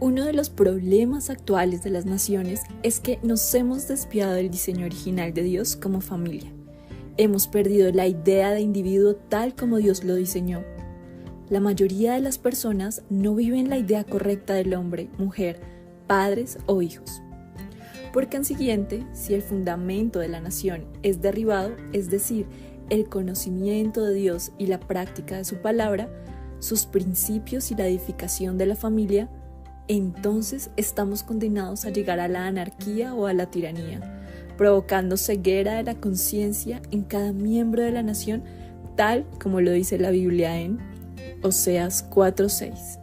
Uno de los problemas actuales de las naciones es que nos hemos desviado del diseño original de Dios como familia. Hemos perdido la idea de individuo tal como Dios lo diseñó. La mayoría de las personas no viven la idea correcta del hombre, mujer, padres o hijos. Por consiguiente, si el fundamento de la nación es derribado, es decir, el conocimiento de Dios y la práctica de su palabra, sus principios y la edificación de la familia, entonces estamos condenados a llegar a la anarquía o a la tiranía, provocando ceguera de la conciencia en cada miembro de la nación, tal como lo dice la Biblia en Oseas 4:6.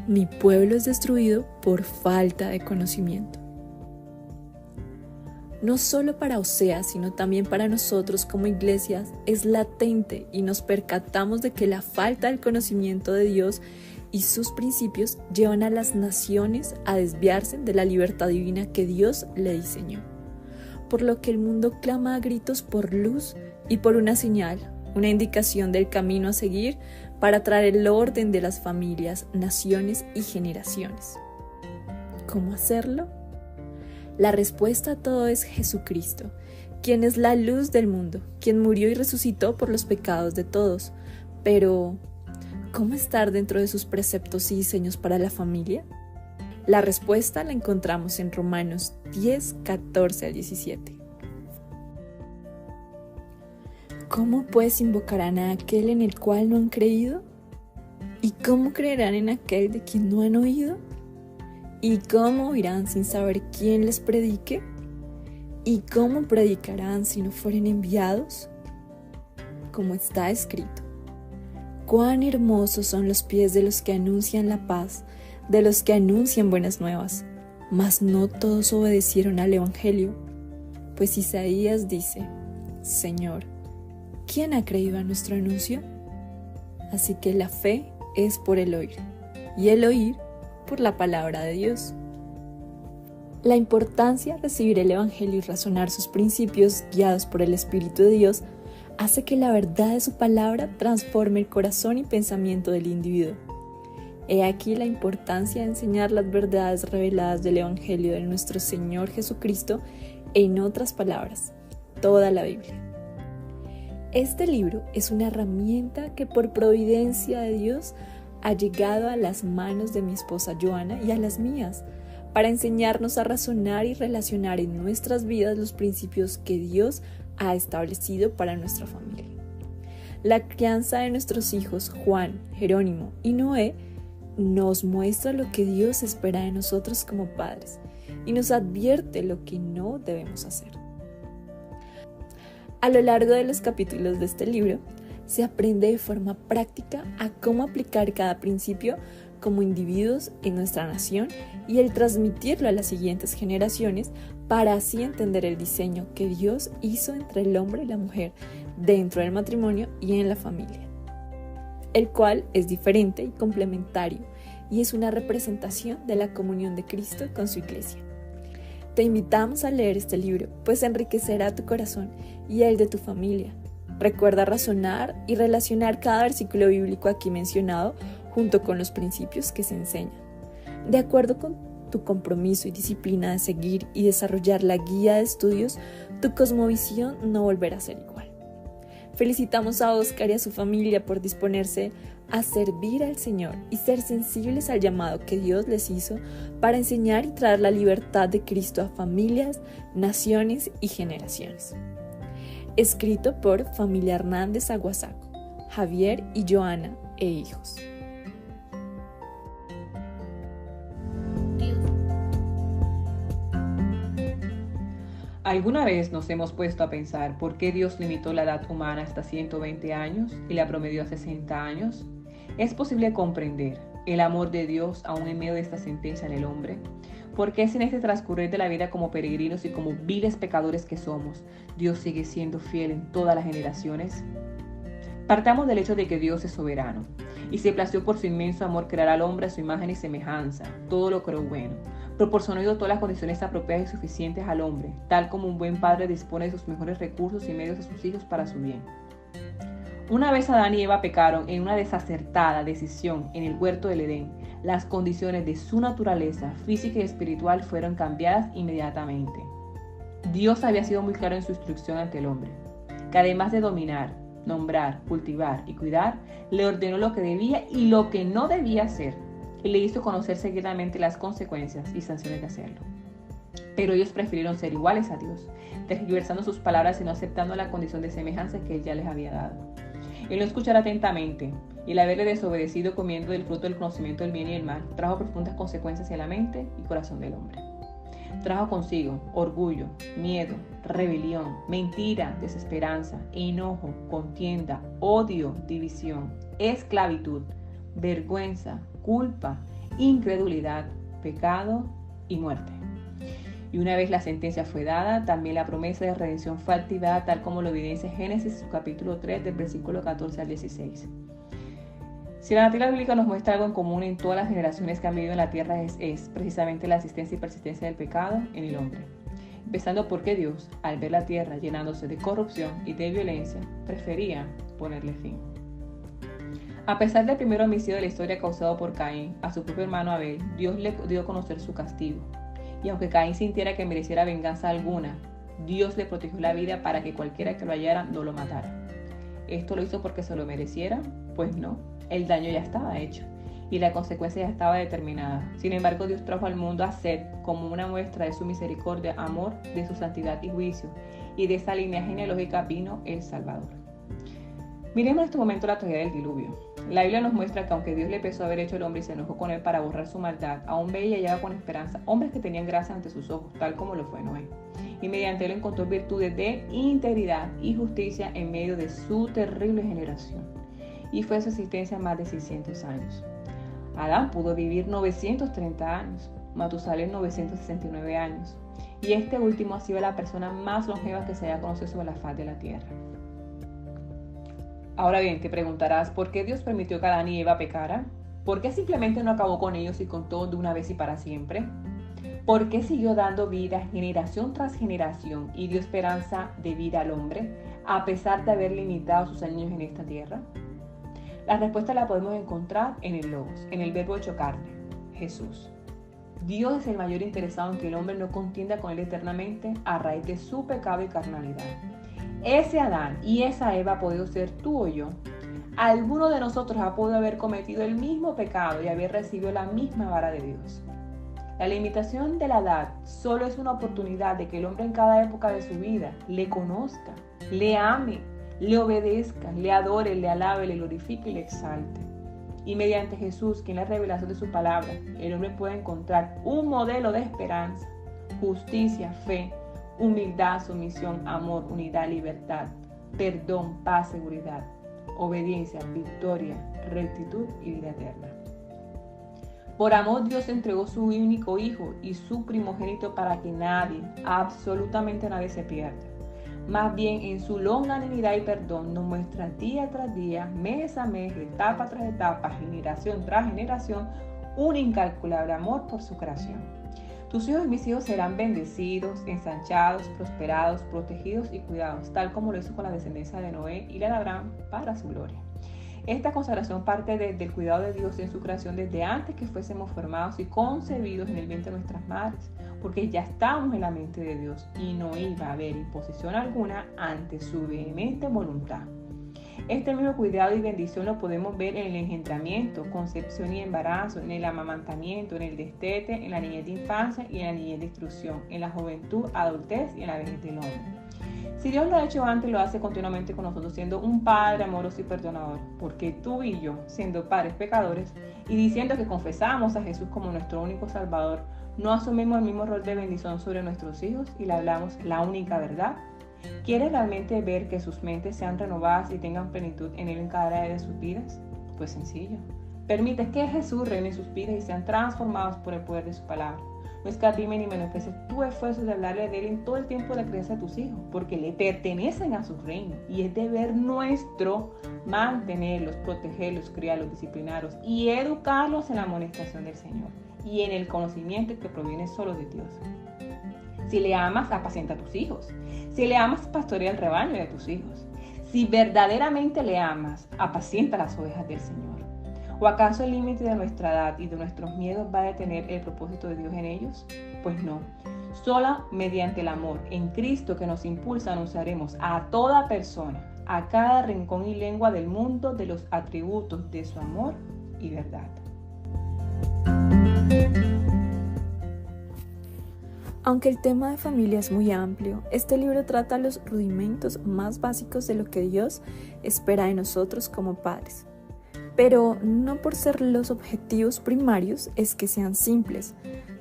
Mi pueblo es destruido por falta de conocimiento. No solo para Oseas, sino también para nosotros como iglesias, es latente y nos percatamos de que la falta del conocimiento de Dios y sus principios llevan a las naciones a desviarse de la libertad divina que Dios le diseñó. Por lo que el mundo clama a gritos por luz y por una señal, una indicación del camino a seguir para traer el orden de las familias, naciones y generaciones. ¿Cómo hacerlo? La respuesta a todo es Jesucristo, quien es la luz del mundo, quien murió y resucitó por los pecados de todos. Pero, ¿cómo estar dentro de sus preceptos y diseños para la familia? La respuesta la encontramos en Romanos 10, 14 al 17. ¿Cómo pues invocarán a aquel en el cual no han creído? ¿Y cómo creerán en aquel de quien no han oído? ¿Y cómo oirán sin saber quién les predique? ¿Y cómo predicarán si no fueren enviados? Como está escrito: cuán hermosos son los pies de los que anuncian la paz, de los que anuncian buenas nuevas. Mas no todos obedecieron al evangelio. Pues Isaías dice: Señor, ¿quién ha creído a nuestro anuncio? Así que la fe es por el oír, y el oír por la palabra de Dios. La importancia de recibir el evangelio y razonar sus principios guiados por el Espíritu de Dios hace que la verdad de su palabra transforme el corazón y pensamiento del individuo. He aquí la importancia de enseñar las verdades reveladas del evangelio de nuestro Señor Jesucristo, en otras palabras, toda la Biblia. Este libro es una herramienta que por providencia de Dios ha llegado a las manos de mi esposa Joana y a las mías, para enseñarnos a razonar y relacionar en nuestras vidas los principios que Dios ha establecido para nuestra familia. La crianza de nuestros hijos Juan, Jerónimo y Noé nos muestra lo que Dios espera de nosotros como padres y nos advierte lo que no debemos hacer. A lo largo de los capítulos de este libro, se aprende de forma práctica a cómo aplicar cada principio como individuos en nuestra nación y el transmitirlo a las siguientes generaciones para así entender el diseño que Dios hizo entre el hombre y la mujer dentro del matrimonio y en la familia, el cual es diferente y complementario y es una representación de la comunión de Cristo con su iglesia. Te invitamos a leer este libro, pues enriquecerá tu corazón y el de tu familia. Recuerda razonar y relacionar cada versículo bíblico aquí mencionado junto con los principios que se enseñan. De acuerdo con tu compromiso y disciplina de seguir y desarrollar la guía de estudios, tu cosmovisión no volverá a ser igual. Felicitamos a Oscar y a su familia por disponerse a servir al Señor y ser sensibles al llamado que Dios les hizo para enseñar y traer la libertad de Cristo a familias, naciones y generaciones. Escrito por Familia Hernández Aguasaco, Javier y Joana e hijos. ¿Alguna vez nos hemos puesto a pensar por qué Dios limitó la edad humana hasta 120 años y la promedió a 60 años? ¿Es posible comprender el amor de Dios aún en medio de esta sentencia en el hombre? ¿Por qué en este transcurrir de la vida como peregrinos y como viles pecadores que somos, Dios sigue siendo fiel en todas las generaciones? Partamos del hecho de que Dios es soberano y se plació por su inmenso amor crear al hombre a su imagen y semejanza. Todo lo creó bueno. Proporcionó y dotó las condiciones apropiadas y suficientes al hombre, tal como un buen padre dispone de sus mejores recursos y medios a sus hijos para su bien. Una vez Adán y Eva pecaron en una desacertada decisión en el huerto del Edén, las condiciones de su naturaleza física y espiritual fueron cambiadas inmediatamente. Dios había sido muy claro en su instrucción ante el hombre, que además de dominar, nombrar, cultivar y cuidar, le ordenó lo que debía y lo que no debía hacer, y le hizo conocer seguidamente las consecuencias y sanciones de hacerlo. Pero ellos prefirieron ser iguales a Dios, tergiversando sus palabras y no aceptando la condición de semejanza que Él ya les había dado. El no escuchar atentamente y el haberle desobedecido comiendo del fruto del conocimiento del bien y el mal trajo profundas consecuencias en la mente y corazón del hombre. Trajo consigo orgullo, miedo, rebelión, mentira, desesperanza, enojo, contienda, odio, división, esclavitud, vergüenza, culpa, incredulidad, pecado y muerte. Y una vez la sentencia fue dada, también la promesa de redención fue activada, tal como lo evidencia Génesis, su capítulo 3, del versículo 14 al 16. Si la narrativa bíblica nos muestra algo en común en todas las generaciones que han vivido en la tierra, es precisamente la existencia y persistencia del pecado en el hombre. Empezando porque Dios, al ver la tierra llenándose de corrupción y de violencia, prefería ponerle fin. A pesar del primer homicidio de la historia causado por Caín a su propio hermano Abel, Dios le dio a conocer su castigo. Y aunque Caín sintiera que mereciera venganza alguna, Dios le protegió la vida para que cualquiera que lo hallara no lo matara. ¿Esto lo hizo porque se lo mereciera? Pues no, el daño ya estaba hecho y la consecuencia ya estaba determinada. Sin embargo, Dios trajo al mundo a Set como una muestra de su misericordia, amor, de su santidad y juicio, y de esa línea genealógica vino el Salvador. Miremos en este momento la tragedia del diluvio. La Biblia nos muestra que aunque Dios le pesó haber hecho el hombre y se enojó con él para borrar su maldad, aún veía y hallaba con esperanza hombres que tenían gracia ante sus ojos, tal como lo fue Noé. Y mediante él encontró virtudes de integridad y justicia en medio de su terrible generación. Y fue su existencia más de 600 años. Adán pudo vivir 930 años, Matusalén 969 años. Y este último ha sido la persona más longeva que se haya conocido sobre la faz de la tierra. Ahora bien, te preguntarás, ¿por qué Dios permitió que Adán y Eva pecaran? ¿Por qué simplemente no acabó con ellos y con todos de una vez y para siempre? ¿Por qué siguió dando vida generación tras generación y dio esperanza de vida al hombre, a pesar de haber limitado sus años en esta tierra? La respuesta la podemos encontrar en el Logos, en el verbo hecho carne, Jesús. Dios es el mayor interesado en que el hombre no contienda con él eternamente a raíz de su pecado y carnalidad. Ese Adán y esa Eva ha podido ser tú o yo. Alguno de nosotros ha podido haber cometido el mismo pecado y haber recibido la misma vara de Dios. La limitación de la edad solo es una oportunidad de que el hombre en cada época de su vida le conozca, le ame, le obedezca, le adore, le alabe, le glorifique y le exalte. Y mediante Jesús, que en la revelación de su palabra, el hombre puede encontrar un modelo de esperanza, justicia, fe, humildad, sumisión, amor, unidad, libertad, perdón, paz, seguridad, obediencia, victoria, rectitud y vida eterna. Por amor, Dios entregó su único Hijo y su primogénito para que nadie, absolutamente nadie se pierda. Más bien, en su longanimidad y perdón nos muestra día tras día, mes a mes, etapa tras etapa, generación tras generación, un incalculable amor por su creación. Tus hijos y mis hijos serán bendecidos, ensanchados, prosperados, protegidos y cuidados, tal como lo hizo con la descendencia de Noé y la de Abraham para su gloria. Esta consagración parte del cuidado de Dios en su creación desde antes que fuésemos formados y concebidos en el vientre de nuestras madres, porque ya estábamos en la mente de Dios y no iba a haber imposición alguna ante su vehemente voluntad. Este mismo cuidado y bendición lo podemos ver en el engendramiento, concepción y embarazo, en el amamantamiento, en el destete, en la niñez de infancia y en la niñez de instrucción, en la juventud, adultez y en la vejez del hombre. Si Dios lo ha hecho antes, lo hace continuamente con nosotros, siendo un Padre amoroso y perdonador, porque tú y yo, siendo padres pecadores y diciendo que confesamos a Jesús como nuestro único Salvador, no asumimos el mismo rol de bendición sobre nuestros hijos y le hablamos la única verdad. ¿Quieres realmente ver que sus mentes sean renovadas y tengan plenitud en Él en cada área de sus vidas? Pues sencillo. Permite que Jesús reine en sus vidas y sean transformados por el poder de su palabra. No escatimes ni menosprecies tu esfuerzo de hablarle de Él en todo el tiempo de la crianza de tus hijos, porque le pertenecen a su reino y es deber nuestro mantenerlos, protegerlos, criarlos, disciplinarlos y educarlos en la amonestación del Señor y en el conocimiento que proviene solo de Dios. Si le amas, apacienta a tus hijos. Si le amas, pastorea el rebaño de tus hijos. Si verdaderamente le amas, apacienta las ovejas del Señor. ¿O acaso el límite de nuestra edad y de nuestros miedos va a detener el propósito de Dios en ellos? Pues no. Solo mediante el amor en Cristo que nos impulsa anunciaremos a toda persona, a cada rincón y lengua del mundo, de los atributos de su amor y verdad. Aunque el tema de familia es muy amplio, este libro trata los rudimentos más básicos de lo que Dios espera de nosotros como padres. Pero no por ser los objetivos primarios es que sean simples,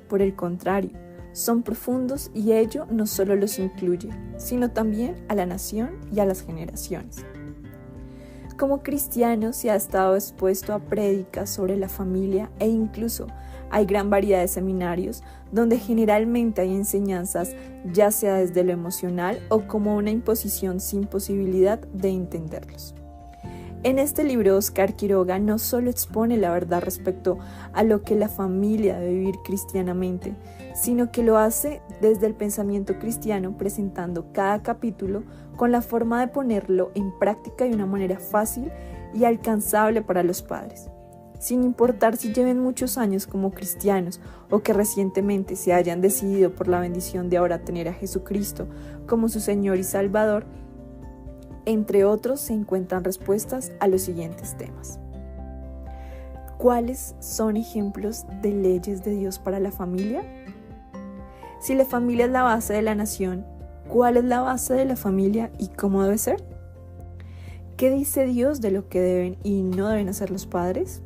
por el contrario, son profundos y ello no solo los incluye, sino también a la nación y a las generaciones. Como cristiano se ha estado expuesto a prédicas sobre la familia e incluso hay gran variedad de seminarios donde generalmente hay enseñanzas ya sea desde lo emocional o como una imposición sin posibilidad de entenderlos. En este libro, Oscar Quiroga no solo expone la verdad respecto a lo que la familia debe vivir cristianamente, sino que lo hace desde el pensamiento cristiano, presentando cada capítulo con la forma de ponerlo en práctica de una manera fácil y alcanzable para los padres. Sin importar si lleven muchos años como cristianos o que recientemente se hayan decidido por la bendición de ahora tener a Jesucristo como su Señor y Salvador, entre otros se encuentran respuestas a los siguientes temas. ¿Cuáles son ejemplos de leyes de Dios para la familia? Si la familia es la base de la nación, ¿cuál es la base de la familia y cómo debe ser? ¿Qué dice Dios de lo que deben y no deben hacer los padres?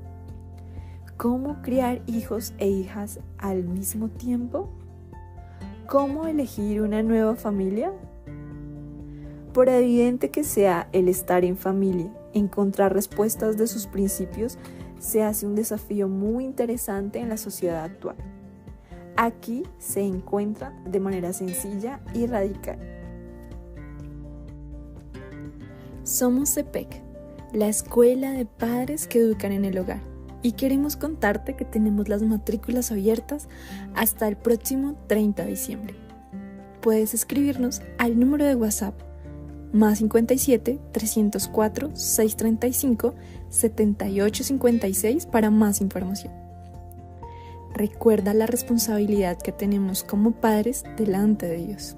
¿Cómo criar hijos e hijas al mismo tiempo? ¿Cómo elegir una nueva familia? Por evidente que sea el estar en familia, encontrar respuestas de sus principios se hace un desafío muy interesante en la sociedad actual. Aquí se encuentran de manera sencilla y radical. Somos CEPEC, la escuela de padres que educan en el hogar, y queremos contarte que tenemos las matrículas abiertas hasta el próximo 30 de diciembre. Puedes escribirnos al número de WhatsApp +57 304 635 7856 para más información. Recuerda la responsabilidad que tenemos como padres delante de Dios.